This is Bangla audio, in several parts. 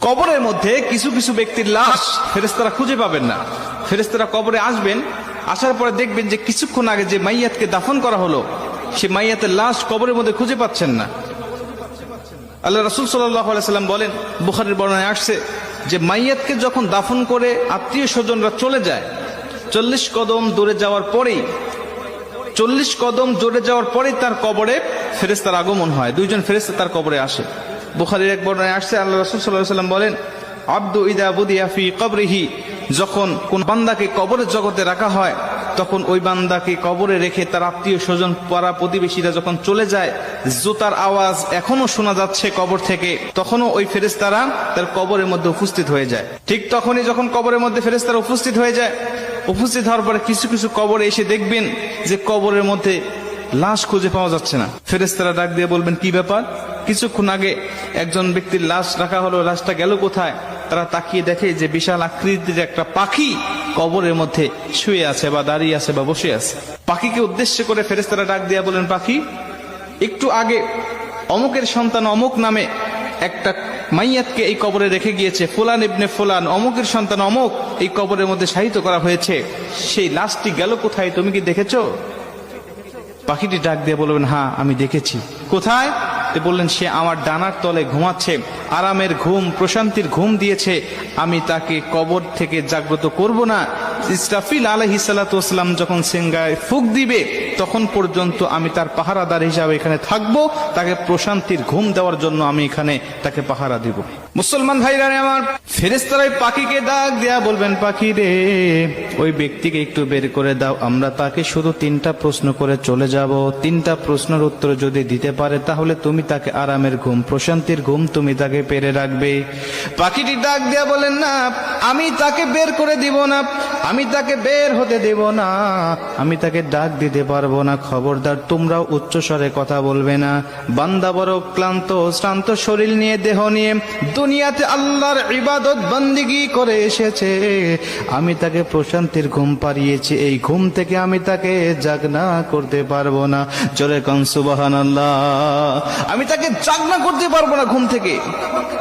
কবরের মধ্যে কিছু কিছু ব্যক্তির লাশ ফেরেশতারা খুঁজে পাবেন না। ফেরেশতারা কবরে আসবেন, আসার পরে দেখবেন যে কিছুক্ষণ আগে যে মাইয়াতকে দাফন করা হলো সে মাইয়াতের লাশ কবরের মধ্যে খুঁজে পাচ্ছেন না। আল্লাহ রাসূল সাল্লাল্লাহু আলাইহি সাল্লাম বলেন, বুখারীর বর্ণনায় আসছে যে মাইয়াতকে যখন দাফন করে আত্মীয় স্বজনরা চলে যায়, 40 কদম দূরে যাওয়ার পরেই 40 কদম দূরে যাওয়ার পরেই তার কবরে ফেরেশতার আগমন হয়। দুইজন ফেরেশতা তার কবরে আসে। বুখারীর এক বর্ণনায় আসছে, আল্লাহ রাসূল সাল্লাল্লাহু আলাইহি সাল্লাম বলেন, আব্দু ইদা বুদিয়া ফি কবরিহি, যখন কোন বান্দাকে কবরের জগতে রাখা হয় তখন ওই বান্দাকে কবরে রেখে তার আত্মীয় স্বজন পাড়া প্রতিবেশীরা যখন চলে যায়, জুতার আওয়াজ এখনো শোনা যাচ্ছে কবর থেকে, তখনও ওই ফেরেশতারা তার কবরের মধ্যে উপস্থিত হয়ে যায়। ঠিক তখনই যখন কবরের মধ্যে ফেরেশতারা উপস্থিত হয়ে যায়, উপস্থিত হওয়ার পরে কিছু কিছু কবরে এসে দেখবেন যে কবরের মধ্যে লাশ খুঁজে পাওয়া যাচ্ছে না। ফেরেশতারা ডাক দিয়ে বলবেন, কি ব্যাপার? কিছুক্ষণ আগে একজন ব্যক্তির লাশ রাখা হলো, লাশটা গেল কোথায়? তারা তাকিয়ে দেখে যে বিশাল আকৃতির একটা পাখি কবরের মধ্যে শুয়ে আছে বা দাঁড়িয়ে আছে বা বসে আছে। পাখিকে উদ্দেশ্য করে ফেরেশতারা ডাক দিয়ে বলেন, পাখি, একটু আগে অমুকের সন্তান অমুক নামে একটা মাইয়াতকে এই কবরে রেখে গিয়েছে, ফুলান ইবনে ফুলান, অমুকের সন্তান অমুক এই কবরের মধ্যে শায়িত করা হয়েছে, সেই লাশটি গেল কোথায়? তুমি কি দেখেছো? পাখিটি ডাক দিয়ে বলবেন, হ্যাঁ আমি দেখেছি। কোথায়? বললেন, সে আমার ডানার তলে ঘুমাচ্ছে, আরামের ঘুম, প্রশান্তির ঘুম দিয়েছে, আমি তাকে কবর থেকে জাগ্রত করব না। ইসরাফিল আলাইহিস সালাতু ওয়াস সালাম যখন সিংহায় ফুঁক দিবে তখন পর্যন্ত আমি তার পাহারাদার হিসাবে এখানে থাকবো, তাকে প্রশান্তির ঘুম দেওয়ার জন্য আমি এখানে তাকে পাহারা দিব। মুসলমান ভাইরা আমার, ফেরেশতারাই পাখিকে ডাক দেয়া বলবেন, পাখি রে, ওই ব্যক্তিকে একটু বের করে দাও, আমরা তাকে শুধু 3টা প্রশ্ন করে চলে যাব। 3টা প্রশ্নের উত্তর যদি দিতে পারে তাহলে তুমি তাকে আরামের ঘুম, প্রশান্তির ঘুম তুমি তাকে পেরে রাখবে। পাখিটি ডাক দেয়া বলেন, না, আমি তাকে বের করে দিব না, আমি তাকে বের হতে দেব না, আমি তাকে ডাক দিতে পারবো না। খবরদার তোমরাও উচ্চস্বরে কথা বলবে না। বান্দা বড় ক্লান্ত শ্রান্ত শরীর নিয়ে, দেহ নিয়ে দুনিয়াতে আল্লাহর ইবাদত বন্দেগী করে এসেছে, আমি তাকে প্রশান্তির ঘুম পাড়িয়েছি, এই ঘুম থেকে আমি তাকে জাগনা করতে পারবো না। জোরে কোন সুবহানাল্লাহ। আমি তাকে জাগনা করতে পারবো না ঘুম থেকে।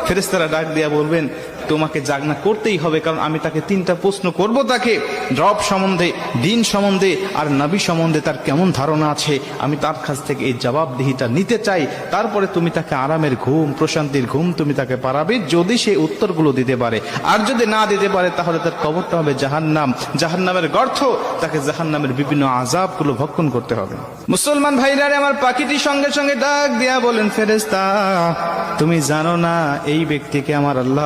ফেরেশতারা ডাক দিয়া বলবেন, তোমাকে জাগনা করতেই হবে, কারণ আমি তাকে 3টা প্রশ্ন করব, তাকে রব সম্বন্ধে, দিন সম্বন্ধে আর নবী সম্বন্ধে তার কেমন ধারণা আছে, আমি তার কাছ থেকে এই জবাবদিহিটা নিতে চাই। তারপরে তুমি তাকে আরামের ঘুম, প্রশান্তির ঘুম তুমি তাকে পারাবে, যদি সে উত্তরগুলো দিতে পারে। আর যদি না দিতে পারে তাহলে তার কবরটা হবে জাহান্নাম, জাহান্নামের গর্ত, তাকে জাহান্নামের বিভিন্ন আযাবগুলো ভক্ষণ করতে হবে। মুসলমান ভাইরা আমার, পাখিটি সঙ্গে সঙ্গে ডাক দিয়া বলেন, ফেরেশতা, তুমি জানো না এই ব্যক্তিকে আমার আল্লাহ